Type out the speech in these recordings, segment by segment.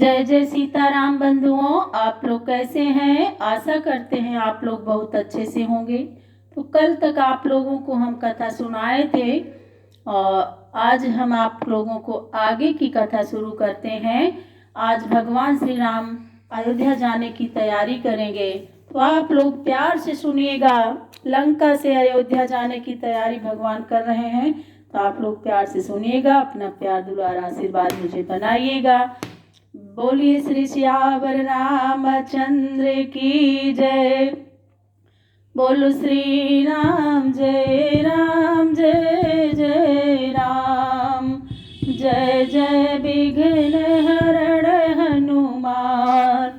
जय जय सीताराम बंधुओं, आप लोग कैसे हैं। आशा करते हैं आप लोग बहुत अच्छे से होंगे। तो कल तक आप लोगों को हम कथा सुनाए थे और आज हम आप लोगों को आगे की कथा शुरू करते हैं। आज भगवान श्री राम अयोध्या जाने की तैयारी करेंगे, तो आप लोग प्यार से सुनिएगा। लंका से अयोध्या जाने की तैयारी भगवान कर रहे हैं, तो आप लोग प्यार से सुनिएगा। अपना प्यार दुलार आशीर्वाद मुझे बनाइएगा। बोलिए श्री श्यावर रामचंद्र की जय। बोलो श्री राम जय राम, जय जय राम। जय जय विघ्न हरण हनुमान,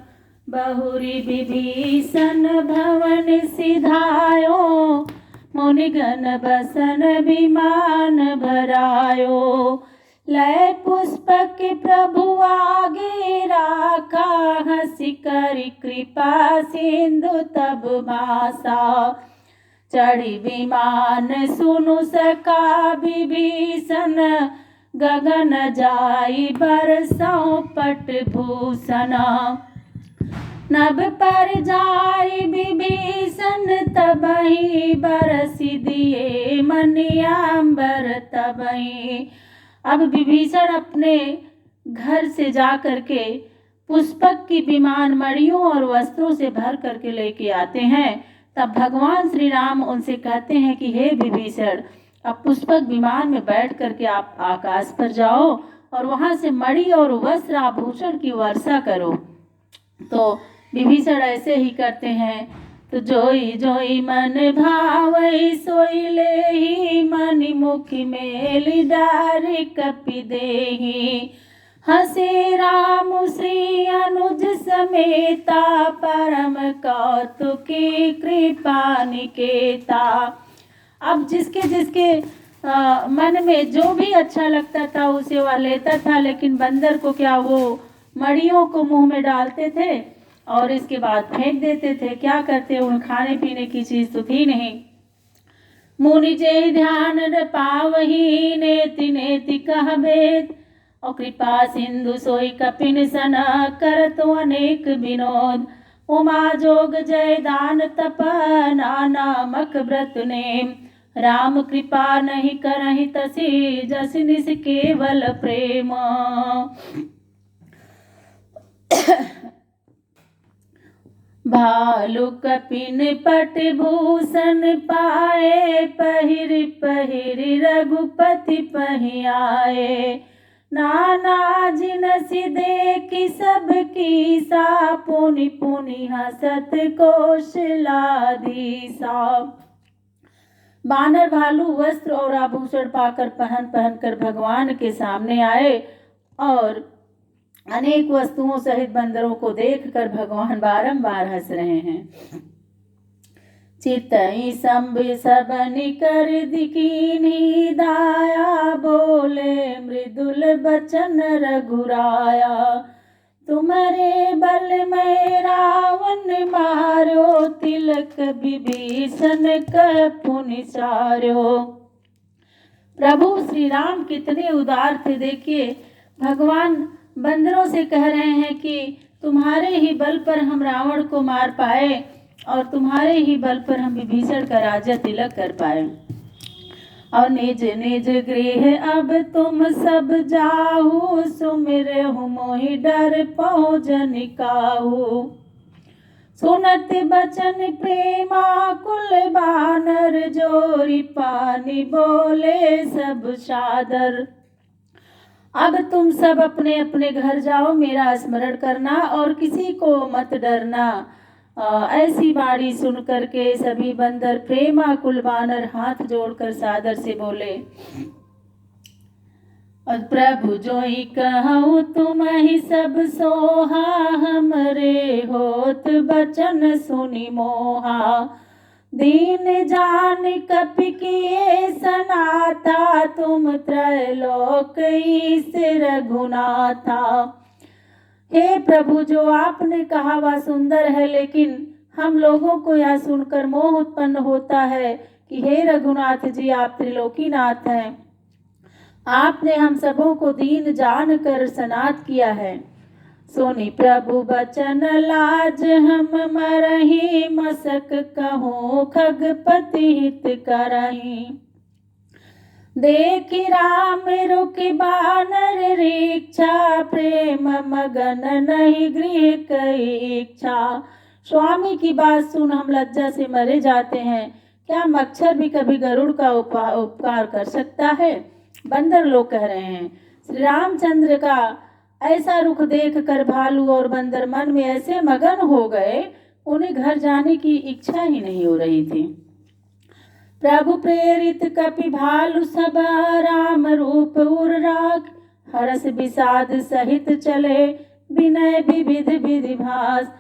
बहुरी विभीषण भवन सिधायो। मुनिगण बसन विमान भरायो, लय पुष्पक प्रभु आगे राखा। हंसी कर कृपा सिंधु तब भाषा, चढ़ी विमान सुनु सका विभीषण। गगन जाई बरसों पट भूषण, नभ पर जाई विभीषण। तबहि बरसि दिए मनियांबर तबहि। अब विभीषण अपने घर से जा करके पुष्पक की विमान मणियों और वस्त्रों से भर करके लेके आते हैं। तब भगवान श्री राम उनसे कहते हैं कि हे विभीषण, अब पुष्पक विमान में बैठ करके आप आकाश पर जाओ और वहां से मणि और वस्त्र आभूषण की वर्षा करो। तो विभीषण ऐसे ही करते हैं। तो जोई जोई मन भावई, सोई लेहि मनि मुखि मेलि डारि कपि देहि। हसे राम श्री अनुज समेता, परम कौतुकी कृपा निकेता। अब जिसके जिसके मन में जो भी अच्छा लगता था उसे वह लेता था, लेकिन बंदर को क्या, वो मड़ियों को मुंह में डालते थे और इसके बाद फेंक देते थे। क्या करते, उन खाने पीने की चीज तो थी नहीं। मुनि जे ध्यान न पावही, नेति नेति कह भेद। और कृपा सिंधु सोई कपिन सन, करतो अनेक विनोद। उमा जोग जय दान तप, नामक व्रत नेम। राम कृपा नहीं करहि तसी, जस निस केवल प्रेम। भालु कपिन पट भूषण पाए, पहिर पहिर रघुपति पहि आए। नाना जिनसि देखि सब कीसा, पुनि पुनि हसत कौशलाधीसा। बानर भालू वस्त्र और आभूषण पाकर पहन कर भगवान के सामने आए और अनेक वस्तुओं सहित बंदरों को देखकर भगवान बारंबार हंस रहे हैं। चितई संभ सबनि कर दिकीनी दाया, बोले मृदुल बचन रघुराया। तुम्हारे बल में रावण मारो, तिलक विभीषण कह पुनि सारो। प्रभु श्री राम कितने उदार थे। देखिए, भगवान बंदरों से कह रहे हैं कि तुम्हारे ही बल पर हम रावण को मार पाए और तुम्हारे ही बल पर हम विभीषण का राजा तिलक कर पाए। और निज निज गृह अब तुम सब जाहु, सुमिरहु मोहि डर पहुँचन काहू। सुनत बचन प्रेमा कुल बानर, जोरी पानी बोले सब सादर। अब तुम सब अपने अपने घर जाओ, मेरा स्मरण करना और किसी को मत डरना। ऐसी बाणी सुन करके सभी बंदर प्रेमाकुल बानर हाथ जोड़कर सादर से बोले। और प्रभु जोई कहूँ तुम ही सब सोहा, हमरे होत बचन सुनि मोहा। दीन जान कपि किए सनाथा, तुम त्रैलोक ईश रघुनाथा। हे प्रभु, जो आपने कहा वह सुंदर है, लेकिन हम लोगों को यह सुनकर मोह उत्पन्न होता है कि हे रघुनाथ जी, आप त्रिलोकीनाथ हैं। आपने हम सबों को दीन जान कर सनाथ किया है। सुनि प्रभु बचन लाज हम मरही, मसक कहूँ खगपति हित करही। देखि राम रुकि बानर रीक्षा, प्रेम मगन नहीं गृह कई इच्छा। स्वामी की बात सुन हम लज्जा से मरे जाते हैं। क्या मच्छर भी कभी गरुड़ का उपकार कर सकता है? बंदर लोग कह रहे हैं। श्री रामचंद्र का ऐसा रुख देख कर भालू और बंदर मन में ऐसे मगन हो गए, उन्हें घर जाने की इच्छा ही नहीं हो रही थी। प्रभु प्रेरित कपि भालु सब, राम रूप उर राख, हरस विषाद सहित चले, विनय विविध विधि भास।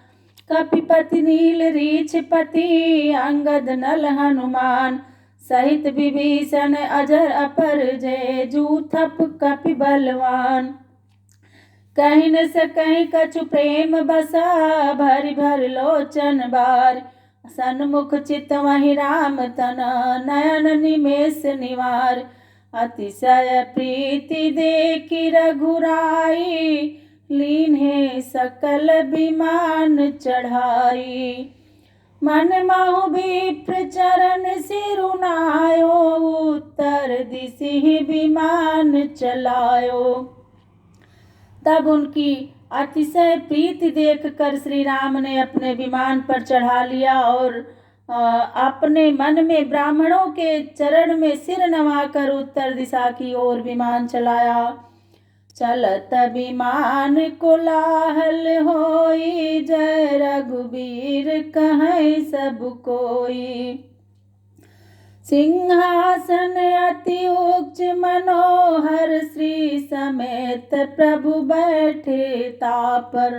कपिपति नील रीछ पति, अंगद नल हनुमान, सहित विभीषण अजर अपर जय, जूथप कपि बलवान। कहीं न सकहीं कछु प्रेम बसा, भरि भर लोचन बार, सन्मुख चित वही राम तन, नयन निमेष निवार। अतिशय प्रीति देखि रघुराई, लीन्हे सकल विमान चढ़ाई। मन महु विप्र चरण सिरुनायो, उत्तर दिशि विमान चलायो। तब उनकी अतिशय प्रीति देखकर श्री राम ने अपने विमान पर चढ़ा लिया और अपने मन में ब्राह्मणों के चरण में सिर नवाकर उत्तर दिशा की ओर विमान चलाया। चलत विमान कोलाहल होई, जय रघुबीर कहे सब कोई। सिंहासन अति उच्च मनोहर, श्री समेत प्रभु बैठे तापर।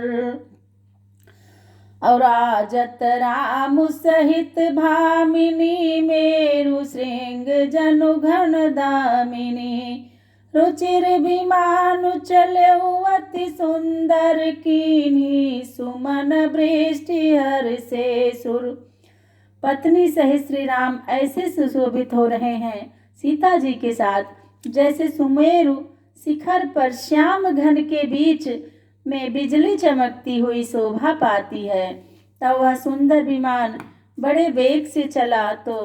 और राजत राम सहित भामिनी, मेरु श्रृंग जनु घन दामिनी। रुचिर विमान चले अति सुंदर, कीन्ही सुमन वृष्टि हर से सुर। पत्नी सहित श्री राम ऐसे सुशोभित हो रहे हैं सीता जी के साथ, जैसे सुमेरु शिखर पर श्याम घन के बीच में बिजली चमकती हुई शोभा पाती है। तब वह सुंदर विमान बड़े वेग से चला तो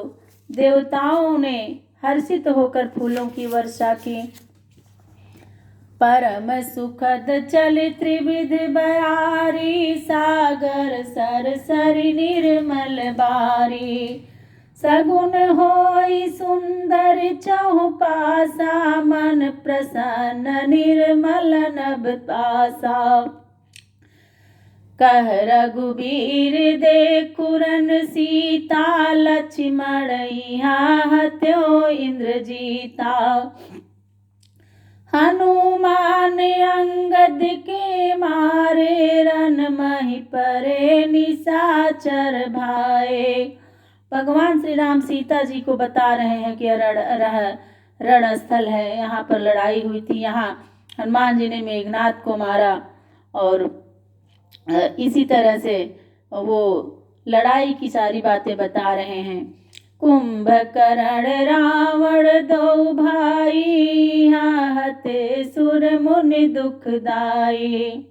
देवताओं ने हर्षित होकर फूलों की वर्षा की। परम सुखद चल त्रिविध बयारी, सागर सर सरि निर्मल बारी। सगुन होई सुंदर चहुपासा, मन प्रसन्न निर्मल नभ पासा। कह रघुबीर देखुरन सीता, लक्ष्मण यहाँ त्यो इंद्रजीता। हनुमान अंगद के मारे, रन मही परे निशाचर भाए। भगवान श्री राम सीता जी को बता रहे हैं कि रण स्थल है, यहाँ पर लड़ाई हुई थी, यहाँ हनुमान जी ने मेघनाथ को मारा। और इसी तरह से वो लड़ाई की सारी बातें बता रहे हैं। कुंभकर्ण रावण दो भाई, हाते सुर मुनि दुखदाई।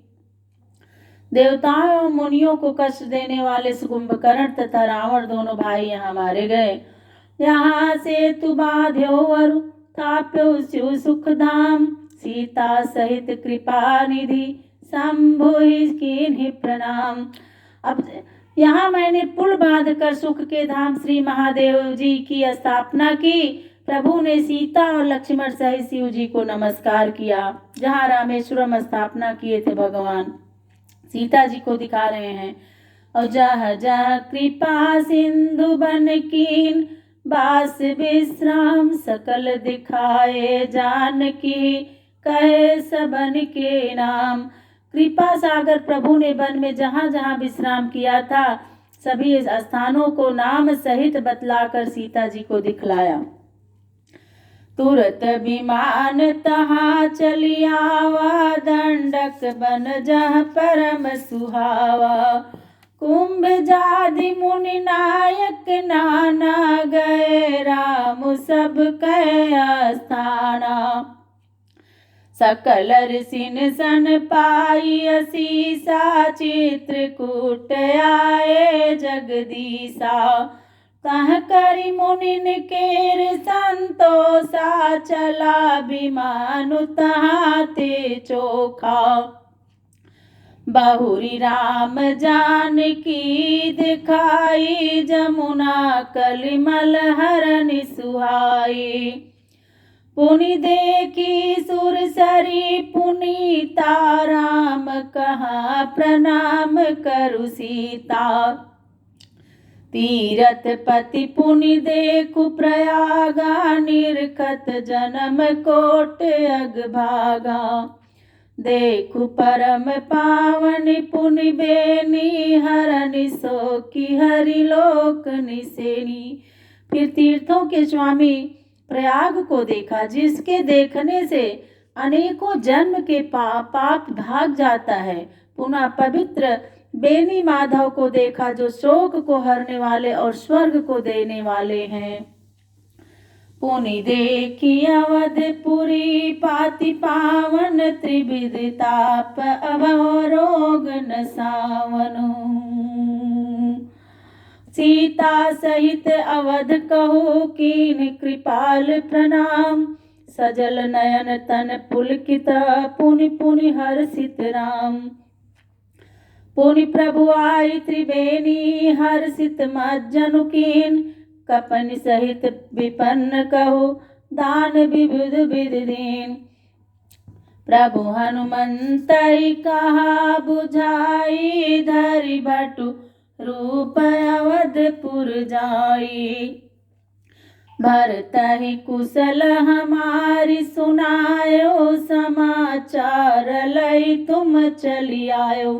देवताओं मुनियों को कष्ट देने वाले कुंभकर्ण तथा रावण दोनों भाई यहाँ मारे गए। यहाँ से तु बाध्यो अरु ताप्यो शिव सुख धाम, सीता सहित कृपा निधि शंभु कीन्हि प्रणाम। अब यहाँ मैंने पुल बांधकर सुख के धाम श्री महादेव जी की स्थापना की। प्रभु ने सीता और लक्ष्मण सहित शिव जी को नमस्कार किया। जहाँ रामेश्वरम स्थापना किए थे भगवान, सीता जी को दिखा रहे हैं। और जहाँ जहाँ कृपा सिंधु बन कीन, बास विश्राम सकल दिखाए जानकी, कहे सबन के नाम। कृपा सागर प्रभु ने वन में जहाँ जहाँ विश्राम किया था, सभी स्थानों को नाम सहित बतलाकर सीता जी को दिखलाया। तुरत विमान तहाँ चली आवा, दंडक बन जहाँ परम सुहावा। कुंभ जादि मुनि नायक नाना, गए राम सब कह आस्थाना। सकल ऋषिन सन पाई असीसा चित्रकूट आए जगदीसा तह करी मुनिन केर संतोषा चला विमानु तहाँ ते चोखा बहुरी राम जानकी दिखाई जमुना कलिमल हरन सुहाई पुनि देखी सुरसरी पुनीता राम कहा प्रणाम करु सीता तीरथ पति पुनि देखु प्रयागा निरखत जन्म कोट अगभागा देखु परम पावन पुनि बेनी हरनि सो की हरि लोक निसेनी। फिर तीर्थों के स्वामी प्रयाग को देखा जिसके देखने से अनेकों जन्म के पाप भाग जाता है। पुनः पवित्र बेनी माधव को देखा जो शोक को हरने वाले और स्वर्ग को देने वाले हैं। पुनि देखी अवधपुरी पाति पावन त्रिविध ताप अवरोग न सावनु सीता सहित अवध कहो कीन कृपाल प्रणाम सजल नयन तन पुलकित पुनि पुनि हर्षित राम पुनि प्रभु आई त्रिवेणी हर्षित मज्जनु कीन कपन सहित विपन्न कहो दान विविध विध दीन प्रभु हनुमंतई कहा बुझाई धरि भटु रूप अवधपुर जाई भरत ही कुशल हमारी सुनायो समाचार लई तुम चली आयो।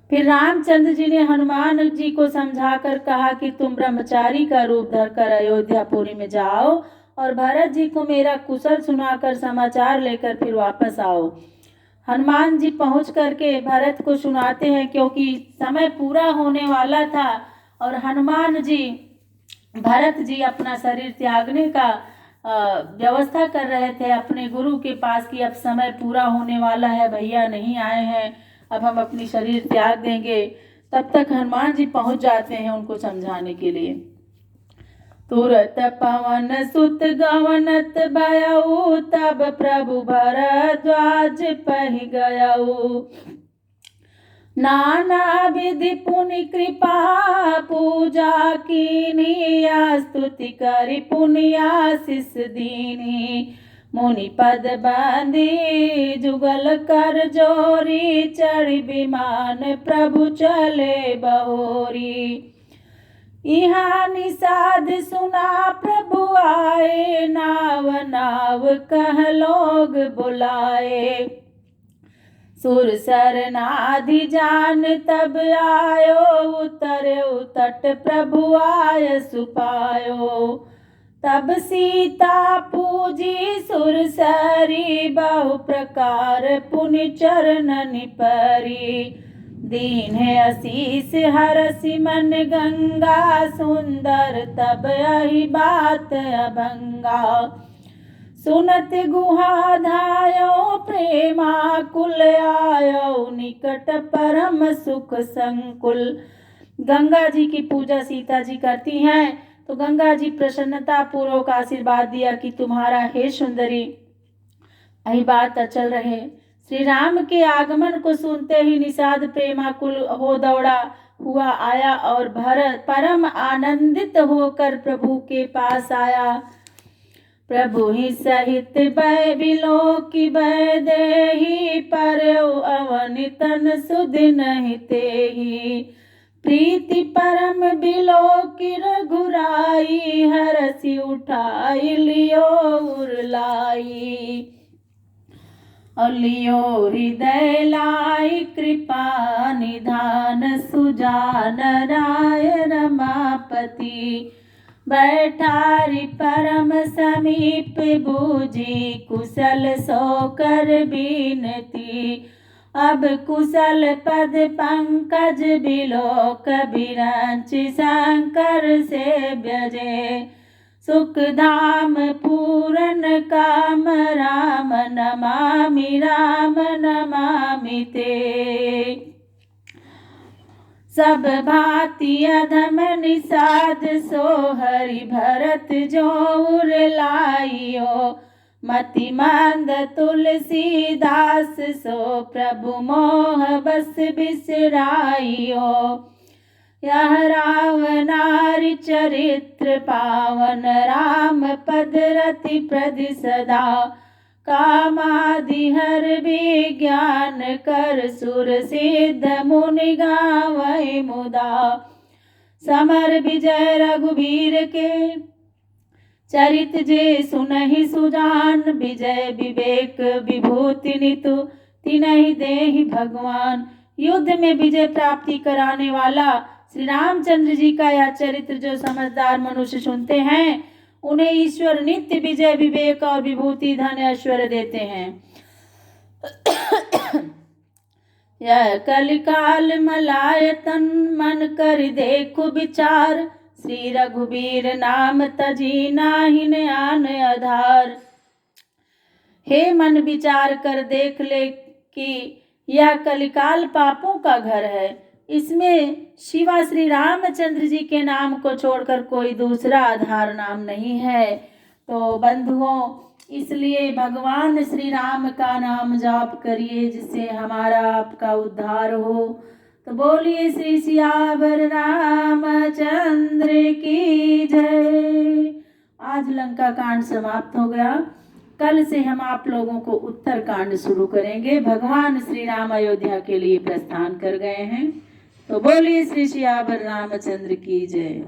फिर रामचंद्र जी ने हनुमान जी को समझाकर कहा कि तुम ब्रह्मचारी का रूप धरकर अयोध्यापुरी में जाओ और भरत जी को मेरा कुशल सुनाकर समाचार लेकर फिर वापस आओ। हनुमान जी पहुंच करके भरत को सुनाते हैं क्योंकि समय पूरा होने वाला था और हनुमान जी भरत जी अपना शरीर त्यागने का व्यवस्था कर रहे थे अपने गुरु के पास कि अब समय पूरा होने वाला है, भैया नहीं आए हैं, अब हम अपनी शरीर त्याग देंगे। तब तक हनुमान जी पहुंच जाते हैं उनको समझाने के लिए। तुरत पवन सुत गवनत भयऊ तब प्रभु भरद्वाज पहि गयऊ नाना विधि पुनि कृपा पूजा कीनी स्तुति करि पुनि आशीष दीनी मुनि पद बांधी जुगल कर जोरी चढ़ी विमान प्रभु चले बहोरी यहाँ निषाद सुना प्रभु आए नाव नाव कह लोग बुलाए सुर सर नाधि जान तब आयो उतरे तट प्रभु आय सुपायो तब सीता पूजी सुर सरी बहु प्रकार पुनि चरण परी दीन है आशीष हरसि मन गंगा सुंदर तब यही बात अभंगा सुनत गुहा धायो प्रेमा कुल आयो निकट परम सुख संकुल। गंगा जी की पूजा सीता जी करती हैं तो गंगा जी प्रसन्नता पूर्वक आशीर्वाद दिया कि तुम्हारा हे सुंदरी यही बात अचल रहे। श्री राम के आगमन को सुनते ही निषाद प्रेमाकुल हो दौड़ा हुआ आया और भरत परम आनंदित होकर प्रभु के पास आया। प्रभु ही सहित भय बिलो की भय देहि पर अवनितन सुध नहीं तेहि प्रीति परम बिलो की रघुराई हरसि उठाई लियो उरलाई और लियो हृदय लाई कृपा निधान सुजान राय रमापति बैठारी परम समीप बूझी कुशल सोकर बीनती अब कुशल पद पंकज बिलोक बिरंच शंकर से ब्यजे सुख धाम पूरन काम राम नमामि ते। सब भांति अधम निषाद सो हरि भरत जो उर लाइयो। मति मंद तुलसीदास सो प्रभु मोह बस बिसराइयो। यह रावणारि चरित्र पावन राम पद रति प्रद सदा। कामादि हर विज्ञान कर सुर सिद्ध मुनि गावै मुदा। समर विजय रघुबीर के चरित जे सुनहि सुजान। विजय विवेक विभूति नितु तिनहि देहि भगवान। युद्ध में विजय प्राप्ति कराने वाला श्री रामचंद्र जी का यह चरित्र जो समझदार मनुष्य सुनते हैं उन्हें ईश्वर नित्य विजय विवेक और विभूति धन ऐश्वर्य देते हैं। यह कलिकाल मलायतन मन कर देखो विचार। श्री रघुबीर नाम तजी नाहिन आन आधार। हे मन विचार कर देख ले कि यह कलिकाल पापों का घर है। इसमें शिवा श्री रामचंद्र जी के नाम को छोड़कर कोई दूसरा आधार नाम नहीं है। तो बंधुओं, इसलिए भगवान श्री राम का नाम जाप करिए जिससे हमारा आपका उद्धार हो। तो बोलिए श्री सियावर रामचंद्र की जय। आज लंका कांड समाप्त हो गया। कल से हम आप लोगों को उत्तर कांड शुरू करेंगे। भगवान श्री राम अयोध्या के लिए प्रस्थान कर गए हैं। तो बोलिए श्री सियावर रामचंद्र की जय।